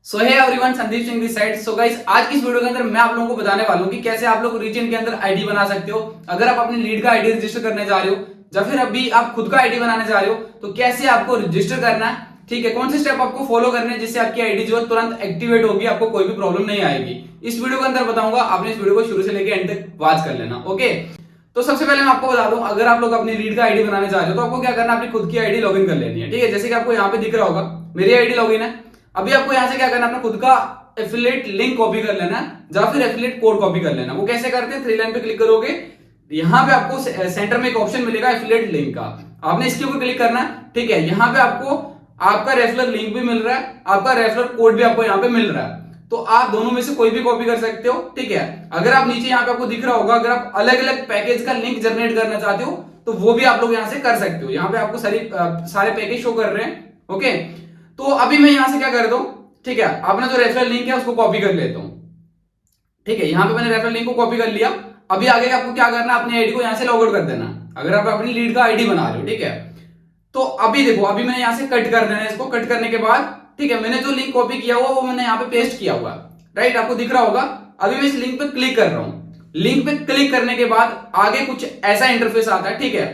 So hey everyone, Sandeep Singh this side. So guys, आज की इस वीडियो के अंदर मैं आप लोगों को बताने वाला हूं कि कैसे आप लोग रीजन के अंदर आईडी बना सकते हो। अगर आप अपनी लीड का आईडी रजिस्टर करने जा रहे हो या फिर अभी आप खुद का आईडी बनाने जा रहे हो तो कैसे आपको रजिस्टर करना है, ठीक है, कौन से स्टेप आपको फॉलो करने हैं जिससे आपकी आईडी जो है तुरंत एक्टिवेट होगी, आपको कोई भी प्रॉब्लम नहीं आएगी। इस वीडियो के अंदर बताऊंगा, आपने इस वीडियो को शुरू से लेकर एंड तक वॉच कर लेना। ओके, तो सबसे पहले मैं आपको बता दूं, अगर आप लोग अपनी लीड का आईडी बनाने जा रहे हो तो आपको क्या करना है, अपनी खुद की आईडी लॉगिन कर लेनी है। ठीक है, जैसे कि आपको यहाँ पे दिख रहा होगा मेरी आईडी लॉगिन है। अभी आपको यहाँ से क्या करना है, अपना खुद का एफिलिएट लिंक कॉपी कर लेना या फिर एफिलिएट कोड कॉपी कर लेना। वो कैसे करते हैं, थ्री लाइन पे क्लिक करोगे, यहाँ पे आपको सेंटर में एक ऑप्शन मिलेगा एफिलिएट लिंक का, आपने इसके ऊपर क्लिक करना है। ठीक है, यहाँ पे आपको आपका रेफरल लिंक भी मिल रहा है, आपका रेफरल कोड भी आपको यहाँ पे मिल रहा है, तो आप दोनों में से कोई भी कॉपी कर सकते हो। ठीक है, अगर आप नीचे यहाँ पे आपको दिख रहा होगा, अगर आप अलग अलग पैकेज का लिंक जनरेट करना चाहते हो तो वो भी आप लोग यहाँ से कर सकते हो। यहाँ पे आपको सारे पैकेज शो कर रहे हैं। ओके, तो अभी मैं यहाँ से क्या करता हूँ, ठीक है, अपना जो रेफरल लिंक है उसको कॉपी कर लेता हूं। ठीक है, यहां पे मैंने रेफरल लिंक को कॉपी कर लिया। अभी आगे आपको क्या करना है, अपनी आईडी को यहां से लॉग आउट कर देना अगर आप अपनी लीड का आईडी बना रहे हो। ठीक है, तो अभी देखो, अभी मैंने यहां से कट कर देना है इसको। कट करने के बाद ठीक है, मैंने जो लिंक कॉपी किया हुआ वो मैंने यहाँ पे पेस्ट किया हुआ, राइट, आपको दिख रहा होगा। अभी मैं इस लिंक पे क्लिक कर रहा हूं। लिंक पे क्लिक करने के बाद आगे कुछ ऐसा इंटरफेस आता है। ठीक है,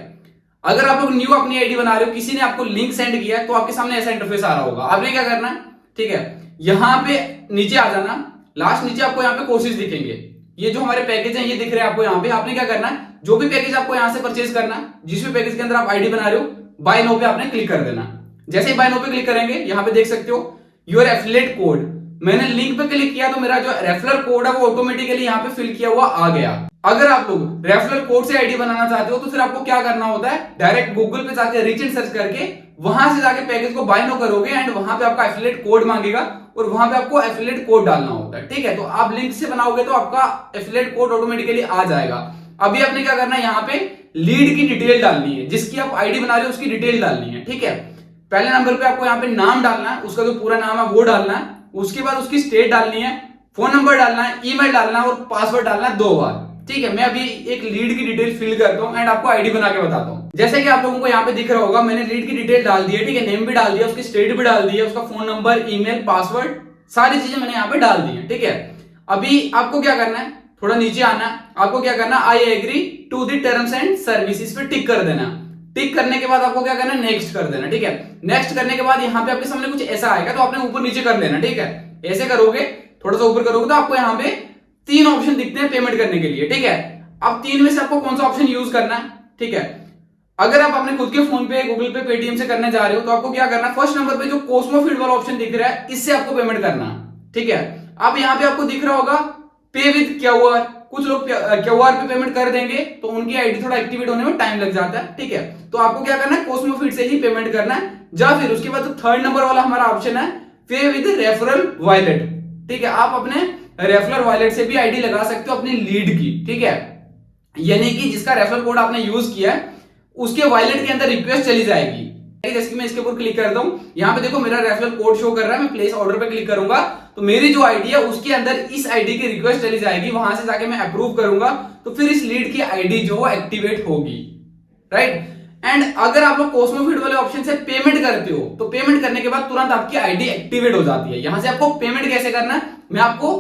अगर आप लोग न्यू अपनी आईडी बना रहे हो, किसी ने आपको लिंक सेंड किया है तो आपके सामने ऐसा इंटरफेस आ रहा होगा। आपने क्या करना है, ठीक है, यहां पे नीचे आ जाना, लास्ट नीचे आपको यहाँ पे कोर्सेज दिखेंगे, ये जो हमारे पैकेज हैं ये दिख रहे हैं आपको यहाँ पे। आपने क्या करना है, जो भी पैकेज आपको यहाँ से परचेज करना है, जिस भी पैकेज के अंदर आप आईडी बना रहे हो, बाय नो पे आपने क्लिक कर देना। जैसे ही बाय नो पे क्लिक करेंगे, यहाँ पे देख सकते हो योर एफिलिएट कोड, मैंने लिंक पे क्लिक किया तो मेरा जो रेफरल कोड है वो ऑटोमेटिकली यहाँ पे फिल किया हुआ आ गया। अगर आप लोग रेफरल कोड से आईडी बनाना चाहते हो तो फिर आपको क्या करना होता है, डायरेक्ट गूगल पे जाके रीच एंड सर्च करके वहां से जाके पैकेज को बाय नो करोगे एंड वहां पे आपका एफिलिएट कोड मांगेगा और वहां पे आपको एफिलिएट कोड डालना होता है। ठीक है, तो आप लिंक से बनाओगे तो आपका एफिलिएट कोड ऑटोमेटिकली आ जाएगा। अभी आपने क्या करना है, यहाँ पे लीड की डिटेल डालनी है, जिसकी आप आईडी बना रहे हो उसकी डिटेल डालनी है। ठीक है, पहले नंबर पे आपको यहाँ पे नाम डालना है, उसका जो पूरा नाम है वो डालना है, उसके बाद उसकी स्टेट डालनी है, फोन नंबर डालना है, ईमेल डालना है और पासवर्ड डालना है 2 बार। ठीक है, मैं अभी एक लीड की डिटेल फिल करता हूं एंड आपको आईडी बना के बताता हूं। जैसे कि आप लोगों को यहाँ पे दिख रहा होगा, मैंने लीड की डिटेल डाल दी है। ठीक है, नेम भी डाल दिया, उसकी स्टेट भी डाल दी है, उसका फोन नंबर, ईमेल, पासवर्ड, सारी चीजें मैंने यहाँ पे डाल दी है। ठीक है, अभी आपको क्या करना है, थोड़ा नीचे आना, आपको क्या करना, I agree to the terms and services पे टिक कर देना। टिक करने के बाद आपको क्या करना है, नेक्स्ट कर देना। ठीक है, नेक्स्ट करने के बाद यहाँ पे आपके सामने कुछ ऐसा आएगा तो आपने ऊपर नीचे कर लेना। ठीक है, ऐसे करोगे, थोड़ा सा ऊपर करोगे तो आपको यहाँ पे 3 ऑप्शन दिखते हैं पेमेंट करने के लिए। ठीक है, अब 3 में से आपको कौन सा ऑप्शन यूज करना है। ठीक है, अगर आप अपने खुद के फोन पे, गूगल पे, पेटीएम से करने जा रहे हो तो आपको क्या करना है, फर्स्ट नंबर पे जो कोस्मो फीड वाला ऑप्शन दिख रहा है इससे आपको पेमेंट करना है। ठीक है, अब यहाँ पे आपको दिख रहा होगा पे विद क्यूआर, कुछ लोग क्यूआर पे पेमेंट कर देंगे तो उनकी आईडी थोड़ा एक्टिवेट होने में टाइम लग जाता है। ठीक है, तो आपको क्या करना है, कोस्मो फीड से ही पेमेंट करना है, या फिर उसके बाद जो थर्ड नंबर वाला हमारा ऑप्शन है पे विद रेफरल वॉलेट। ठीक है, आप अपने रेफरल वॉलेट से भी आईडी लगा सकते हो अपनी लीड की। ठीक है, यानी कि जिसका रेफरल कोड आपने यूज किया है उसके वॉलेट के अंदर रिक्वेस्ट चली जाएगी। जैसे कि मैं इसके ऊपर क्लिक करता हूं, यहाँ पे देखो मेरा रेफरल कोड शो कर रहा है, मैं प्लेस ऑर्डर पे क्लिक करूंगा तो मेरी जो आईडी है उसके अंदर इस आईडी की रिक्वेस्ट चली जाएगी, वहां से जाके मैं अप्रूव करूंगा तो फिर इस लीड की आईडी जो है एक्टिवेट होगी, राइट। एंड अगर आप लोग कोस्मो फीड वाले ऑप्शन से पेमेंट करते हो तो पेमेंट करने के बाद तुरंत आपकी आईडी एक्टिवेट हो जाती है। यहां से आपको पेमेंट कैसे करना है मैं आपको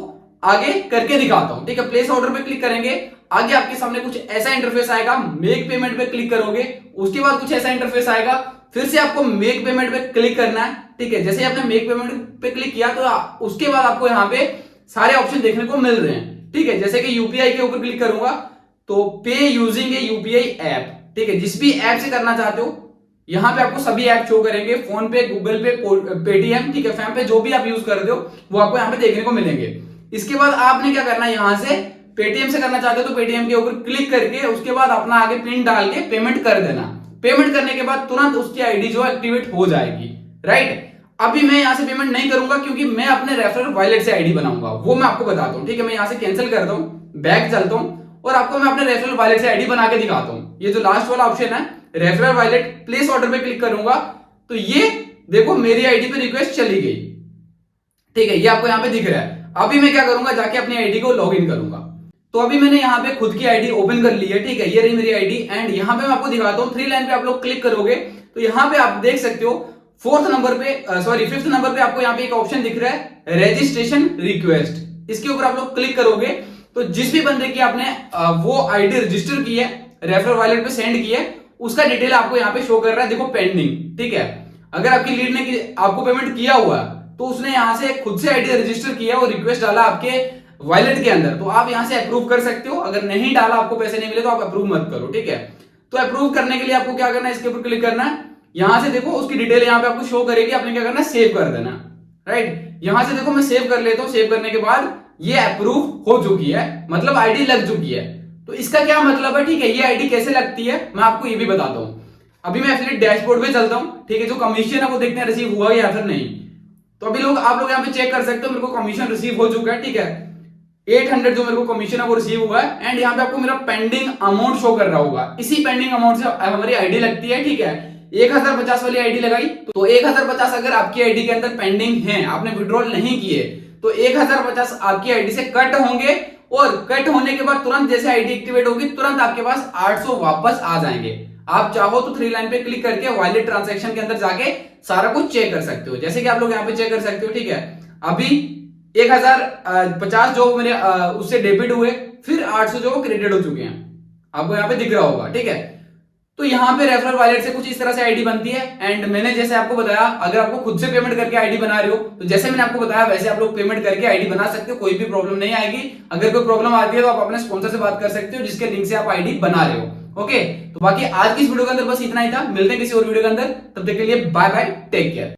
आगे करके दिखाता हूं। ठीक है, प्लेस ऑर्डर पे क्लिक करेंगे, आगे आपके सामने कुछ ऐसा इंटरफेस आएगा, मेक पेमेंट पे क्लिक करोगे, उसके बाद कुछ ऐसा इंटरफेस आएगा, फिर से आपको मेक पेमेंट पे क्लिक करना है। ठीक है, जैसे आपने मेक पेमेंट पे क्लिक किया तो उसके बाद आपको यहाँ पे सारे ऑप्शन देखने को मिल रहे हैं। ठीक है, जैसे कि यूपीआई के ऊपर क्लिक करूंगा तो पे यूजिंग ए यूपीआई ऐप। ठीक है, जिस भी ऐप से करना चाहते हो यहाँ पे आपको सभी ऐप शो करेंगे, फोन पे, गूगल पे, पेटीएम, ठीक है, फैम पे, जो भी आप यूज करते हो वो आपको यहाँ पे देखने को मिलेंगे। इसके बाद आपने क्या करना है, यहां से पेटीएम से करना चाहते हो तो पेटीएम के ऊपर क्लिक करके उसके बाद अपना आगे पिन डाल के पेमेंट कर देना। पेमेंट करने के बाद तुरंत उसकी आईडी जो एक्टिवेट हो जाएगी, राइट। अभी मैं यहां से पेमेंट नहीं करूंगा क्योंकि मैं अपने रेफरल वॉलेट से आईडी बनाऊंगा, वो मैं आपको बताता हूं। ठीक है, मैं यहां से कैंसिल करता हूं, बैक चलता हूं और आपको मैं अपने रेफरल वॉलेट से आईडी बना के दिखाता हूं। ये जो लास्ट वाला ऑप्शन है रेफरल वॉलेट, प्लेस ऑर्डर पे क्लिक करूंगा तो ये देखो मेरी आईडी पे रिक्वेस्ट चली गई। ठीक है, ये आपको यहाँ पे दिख रहा है। अभी मैं क्या करूंगा, जाके अपनी आईडी को लॉगिन करूंगा। तो अभी मैंने यहाँ पे खुद की आईडी ओपन कर ली है। ठीक है, ये रही मेरी आईडी एंड यहाँ पे मैं आपको दिखाता हूँ, 3 लाइन पे आप लोग क्लिक करोगे तो यहाँ पे आप देख सकते हो फिफ्थ नंबर पे आपको यहाँ पे एक ऑप्शन दिख रहा है रजिस्ट्रेशन रिक्वेस्ट। इसके ऊपर आप लोग क्लिक करोगे तो जिस भी बंदे की आपने वो आईडी रजिस्टर की है, रेफरल वॉलेट पे सेंड की है, उसका डिटेल आपको यहाँ पे शो कर रहा है, देखो पेंडिंग। ठीक है, अगर आपकी लीड ने आपको पेमेंट किया हुआ तो उसने यहाँ से खुद से आईडी रजिस्टर किया और रिक्वेस्ट डाला आपके वॉलेट के अंदर, तो आप यहाँ से अप्रूव कर सकते हो। अगर नहीं डाला, आपको पैसे नहीं मिले, तो आप अप्रूव मत करो। ठीक है, तो अप्रूव करने के लिए आपको क्या करना है, इसके ऊपर क्लिक करना है। यहां से देखो उसकी डिटेल यहाँ पे आपको शो करेगी, आपने क्या करना है, सेव कर देना। राइट, यहां से देखो मैं सेव कर लेता हूं। सेव करने के बाद ये अप्रूव हो चुकी है, मतलब आईडी लग चुकी है। तो इसका क्या मतलब है, ठीक है, ये आईडी कैसे लगती है मैं आपको ये भी बताता हूं। अभी मैं एफिलिएट डैशबोर्ड पे चलता हूं। ठीक है, जो कमीशन है वो देखते हैं रिसीव हुआ या फिर नहीं। तो अभी आप लोग यहाँ पे चेक कर सकते हो, मेरे को कमीशन रिसीव हो चुका है। ठीक है, 800 जो मेरे को कमीशन है वो रिसीव हुआ है। एंड यहाँ पे आपको मेरा पेंडिंग अमाउंट शो कर रहा होगा। इसी पेंडिंग अमाउंट से हमारी आईडी लगती है। ठीक है, 1050 वाली आईडी लगाई तो 1050 अगर आपकी आईडी के अंदर पेंडिंग है, आपने विड्रॉल नहीं किए, तो 1050 आपकी आईडी से कट होंगे और कट होने के बाद तुरंत जैसे आईडी एक्टिवेट होगी, तुरंत आपके पास 800 वापस आ जाएंगे। आप चाहो तो 3 लाइन पे क्लिक करके वॉलेट ट्रांजैक्शन के अंदर जाके सारा कुछ चेक कर सकते हो, जैसे कि आप लोग यहाँ पे चेक कर सकते हो। ठीक है, अभी 1050 जो मेरे उससे डेबिट हुए, फिर 800 जो क्रेडिट हो चुके हैं, आपको यहाँ पे दिख रहा होगा। ठीक है, तो यहाँ पे रेफरल वॉलेट से कुछ इस तरह से आईडी बनती है। एंड मैंने जैसे आपको बताया, अगर आपको खुद से पेमेंट करके आईडी बना रहे हो तो जैसे मैंने आपको बताया वैसे आप लोग पेमेंट करके आईडी बना सकते हो, कोई भी प्रॉब्लम नहीं आएगी। अगर कोई प्रॉब्लम आती है तो आप अपने स्पॉन्सर से बात कर सकते हो, जिसके लिंक से आप आईडी बना रहे हो। ओके, तो बाकी आज की इस वीडियो के अंदर बस इतना ही था। मिलते हैं किसी और वीडियो के अंदर, तब तक के लिए बाय बाय, टेक केयर।